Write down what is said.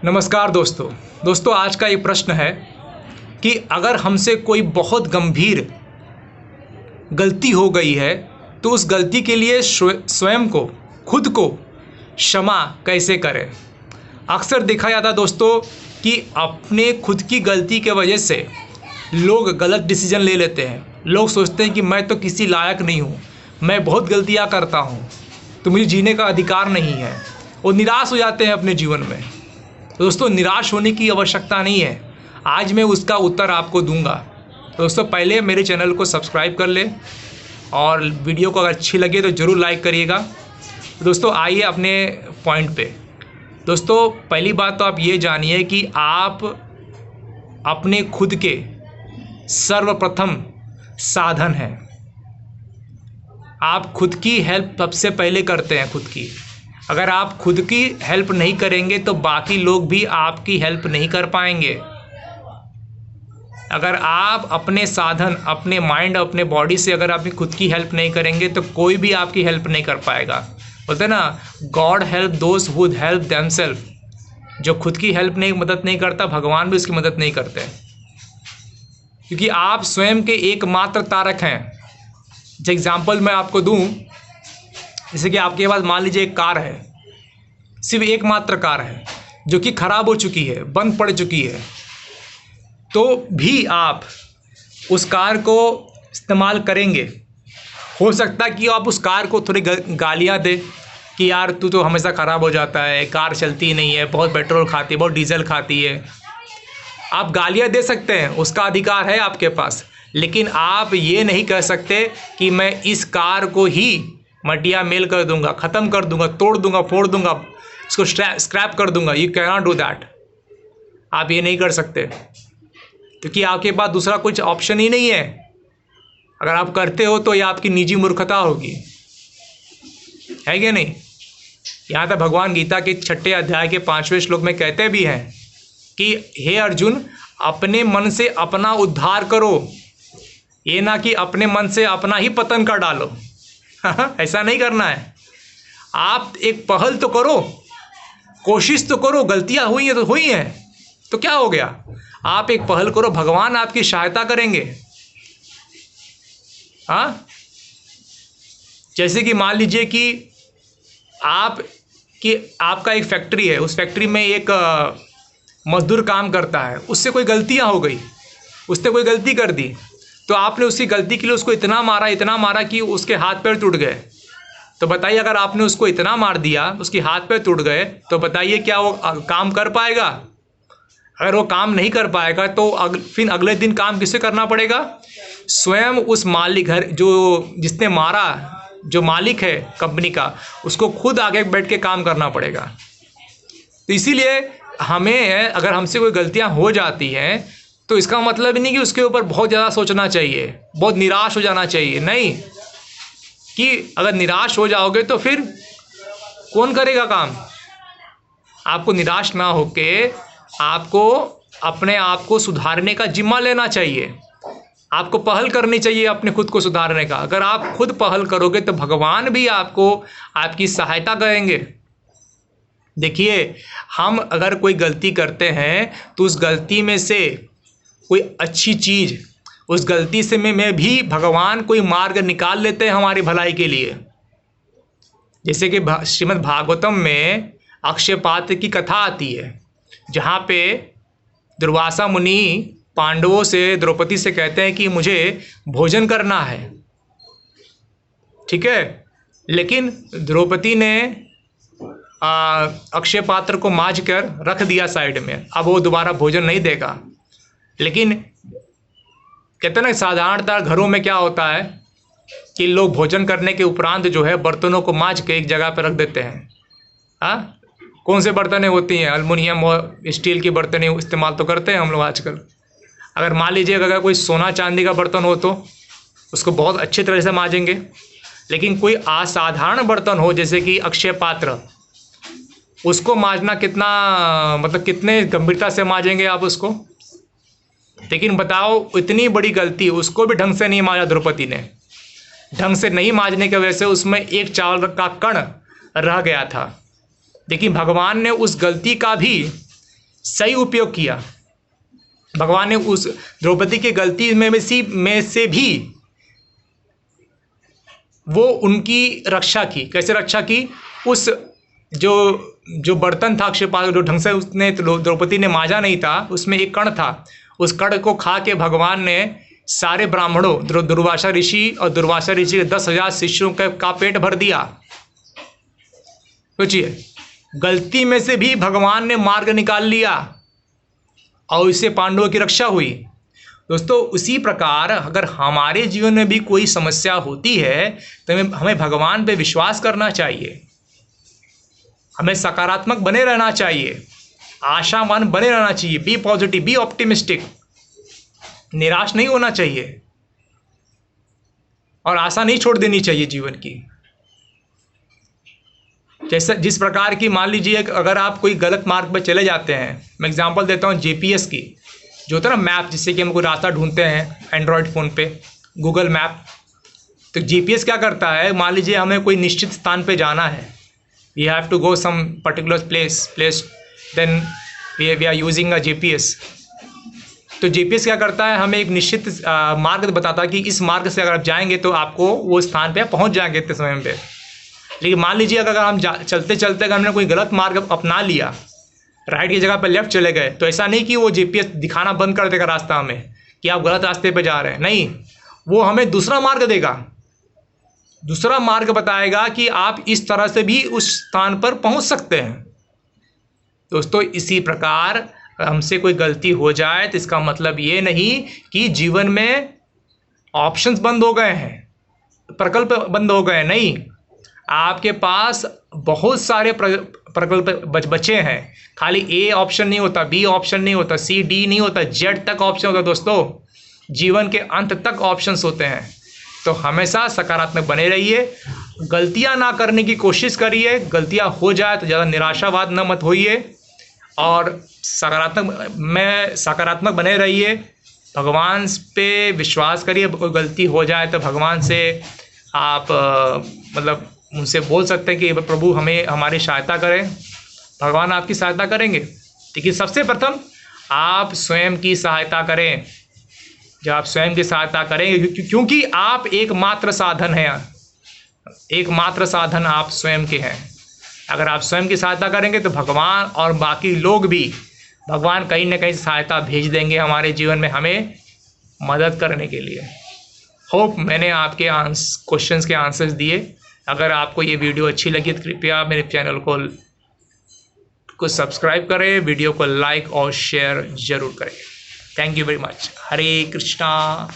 नमस्कार दोस्तों आज का ये प्रश्न है कि अगर हमसे कोई बहुत गंभीर गलती हो गई है तो उस गलती के लिए स्वयं को खुद को क्षमा कैसे करें। अक्सर देखा जाता है दोस्तों कि अपने खुद की गलती के वजह से लोग गलत डिसीजन ले लेते हैं। लोग सोचते हैं कि मैं तो किसी लायक नहीं हूँ, मैं बहुत गलतियाँ करता हूँ, तो मुझे जीने का अधिकार नहीं है, और निराश हो जाते हैं अपने जीवन में। तो दोस्तों निराश होने की आवश्यकता नहीं है, आज मैं उसका उत्तर आपको दूंगा। तो दोस्तों पहले मेरे चैनल को सब्सक्राइब कर ले और वीडियो को अगर अच्छी लगे तो ज़रूर लाइक करिएगा। तो दोस्तों आइए अपने पॉइंट पे। दोस्तों पहली बात तो आप ये जानिए कि आप अपने खुद के सर्वप्रथम साधन हैं। आप खुद की हेल्प सबसे पहले करते हैं खुद की। अगर आप खुद की हेल्प नहीं करेंगे तो बाकी लोग भी आपकी हेल्प नहीं कर पाएंगे। अगर आप अपने साधन, अपने माइंड, अपने बॉडी से अगर आप खुद की हेल्प नहीं करेंगे तो कोई भी आपकी हेल्प नहीं कर पाएगा। बोलते हैं ना, God help those who help themselves. जो खुद की हेल्प नहीं, मदद नहीं करता, भगवान भी उसकी मदद नहीं करते, क्योंकि आप स्वयं के एकमात्र तारक हैं। जो एग्जाम्पल मैं आपको दूं, जैसे कि आपके पास मान लीजिए एक कार है, सिर्फ एकमात्र कार है जो कि ख़राब हो चुकी है, बंद पड़ चुकी है, तो भी आप उस कार को इस्तेमाल करेंगे। हो सकता है कि आप उस कार को थोड़ी गालियाँ दे कि यार तू तो हमेशा ख़राब हो जाता है, कार चलती नहीं है, बहुत पेट्रोल खाती है, बहुत डीजल खाती है। आप गालियाँ दे सकते हैं, उसका अधिकार है आपके पास, लेकिन आप ये नहीं कह सकते कि मैं इस कार को ही मटिया मेल कर दूंगा, ख़त्म कर दूंगा, तोड़ दूंगा, फोड़ दूंगा, इसको स्क्रैप कर दूंगा। You can not do that. आप ये नहीं कर सकते क्योंकि आपके पास दूसरा कुछ ऑप्शन ही नहीं है। अगर आप करते हो तो ये आपकी निजी मूर्खता होगी, है क्या नहीं। यहाँ तक भगवान गीता के 6 अध्याय के 5वें श्लोक में कहते भी हैं कि हे अर्जुन, अपने मन से अपना उद्धार करो, ये ना कि अपने मन से अपना ही पतन कर डालो। ऐसा नहीं करना है। आप एक पहल तो करो, कोशिश तो करो। गलतियां हुई हैं तो हुई हैं, तो क्या हो गया। आप एक पहल करो, भगवान आपकी सहायता करेंगे। हाँ, जैसे कि मान लीजिए कि आपका एक फैक्ट्री है, उस फैक्ट्री में एक मजदूर काम करता है, उससे कोई गलतियां हो गई, उसने कोई गलती कर दी, तो आपने उसकी गलती के लिए उसको इतना मारा कि उसके हाथ पैर टूट गए। तो बताइए, अगर आपने उसको इतना मार दिया, उसके हाथ पैर टूट गए, तो बताइए क्या वो काम कर पाएगा। अगर वो काम नहीं कर पाएगा तो फिर अगले दिन काम किससे करना पड़ेगा। स्वयं उस मालिक जिसने मारा, जो मालिक है कंपनी का, उसको खुद आगे बैठ के काम करना पड़ेगा। तो इसीलिए हमें, अगर हमसे कोई गलतियां हो जाती हैं तो इसका मतलब नहीं कि उसके ऊपर बहुत ज़्यादा सोचना चाहिए, बहुत निराश हो जाना चाहिए। नहीं, कि अगर निराश हो जाओगे तो फिर कौन करेगा काम। आपको निराश ना होके आपको अपने आप को सुधारने का जिम्मा लेना चाहिए। आपको पहल करनी चाहिए अपने खुद को सुधारने का। अगर आप खुद पहल करोगे तो भगवान भी आपकी सहायता करेंगे। देखिए, हम अगर कोई गलती करते हैं तो उस गलती में से कोई अच्छी चीज़, उस गलती से में भी भगवान कोई मार्ग निकाल लेते हैं हमारी भलाई के लिए। जैसे कि श्रीमद् भागवतम में अक्षय पात्र की कथा आती है, जहाँ पे दुर्वासा मुनि पांडवों से, द्रौपदी से कहते हैं कि मुझे भोजन करना है, ठीक है। लेकिन द्रौपदी ने अक्षय पात्र को मांझ कर रख दिया साइड में, अब वो दोबारा भोजन नहीं देगा। लेकिन कहते हैं ना, साधारणतः घरों में क्या होता है कि लोग भोजन करने के उपरांत जो है बर्तनों को मांझ के एक जगह पर रख देते हैं। हाँ, कौन से बर्तनें होती हैं, एल्युमिनियम और स्टील की बर्तनें इस्तेमाल तो करते हैं हम लोग आजकल। अगर मान लीजिए अगर कोई सोना चांदी का बर्तन हो तो उसको बहुत अच्छी तरह से मांजेंगे, लेकिन कोई असाधारण बर्तन हो जैसे कि अक्षय पात्र, उसको मांजना कितने गंभीरता से मांजेंगे आप उसको। लेकिन बताओ, इतनी बड़ी गलती, उसको भी ढंग से नहीं मांजा द्रौपदी ने। ढंग से नहीं मांजने की वजह से उसमें एक चावल का कण रह गया था। लेकिन भगवान ने उस गलती का भी सही उपयोग किया, भगवान ने उस द्रौपदी की गलती में से भी वो उनकी रक्षा की। कैसे रक्षा की? उस जो बर्तन था अक्षयपात्र, जो ढंग से उसने द्रौपदी ने मांजा नहीं था, उसमें एक कण था, उस कण को खा के भगवान ने सारे ब्राह्मणों, दुर्वासा ऋषि और दुर्वासा ऋषि के 10,000 शिष्यों का पेट भर दिया। सोचिए, गलती में से भी भगवान ने मार्ग निकाल लिया और इससे पांडवों की रक्षा हुई। दोस्तों, उसी प्रकार अगर हमारे जीवन में भी कोई समस्या होती है तो हमें भगवान पे विश्वास करना चाहिए, हमें सकारात्मक बने रहना चाहिए, आशावान बने रहना चाहिए, बी पॉजिटिव, बी ऑप्टिमिस्टिक, निराश नहीं होना चाहिए और आशा नहीं छोड़ देनी चाहिए जीवन की। जैसे जिस प्रकार की, मान लीजिए अगर आप कोई गलत मार्ग पर चले जाते हैं, मैं एग्जांपल देता हूँ जीपीएस की, जो होता है ना मैप, जिससे कि हम कोई रास्ता ढूंढते हैं एंड्रॉयड फ़ोन पे, गूगल मैप। तो जीपीएस क्या करता है, मान लीजिए हमें कोई निश्चित स्थान पे जाना है, we have to go some particular place, then we are using a GPS. तो जीपीएस क्या करता है, हमें एक निश्चित मार्ग बताता है कि इस मार्ग से अगर आप जाएंगे तो आपको वो स्थान पे पहुंच जाएंगे इतने समय पे। लेकिन मान लीजिए अगर हम चलते चलते अगर हमने कोई गलत मार्ग अपना लिया, राइट की जगह पर लेफ्ट चले गए, तो ऐसा नहीं कि वो जीपीएस दिखाना बंद कर देगा रास्ता हमें कि आप गलत रास्ते पे जा रहे हैं, नहीं, वो हमें दूसरा मार्ग देगा, दूसरा मार्ग बताएगा कि आप इस तरह से भी उस स्थान पर पहुंच सकते हैं। दोस्तों, इसी प्रकार हमसे कोई गलती हो जाए तो इसका मतलब ये नहीं कि जीवन में ऑप्शंस बंद हो गए हैं, प्रकल्प बंद हो गए, नहीं, आपके पास बहुत सारे प्रकल्प बचे हैं। खाली ए ऑप्शन नहीं होता, बी ऑप्शन नहीं होता, सी डी नहीं होता, जेड तक ऑप्शन होता है। दोस्तों, जीवन के अंत तक ऑप्शंस होते हैं। तो हमेशा सकारात्मक बने रहिए, गलतियां ना करने की कोशिश करिए, गलतियां हो जाए तो ज़्यादा निराशावाद न मत होइए और सकारात्मक बने रहिए, भगवान पे विश्वास करिए। कोई गलती हो जाए तो भगवान से आप मतलब उनसे बोल सकते हैं कि प्रभु हमें हमारी सहायता करें, भगवान आपकी सहायता करेंगे। लेकिन सबसे प्रथम आप स्वयं की सहायता करें। जब आप स्वयं की सहायता करेंगे, क्योंकि आप एकमात्र साधन हैं, एकमात्र साधन आप स्वयं के हैं। अगर आप स्वयं की सहायता करेंगे तो भगवान और बाकी लोग भी, भगवान कहीं ना कहीं सहायता भेज देंगे हमारे जीवन में हमें मदद करने के लिए। होप मैंने आपके क्वेश्चंस के आंसर्स दिए। अगर आपको ये वीडियो अच्छी लगी तो कृपया मेरे चैनल को सब्सक्राइब करें, वीडियो को लाइक और शेयर ज़रूर करें। Thank you very much. Hare Krishna.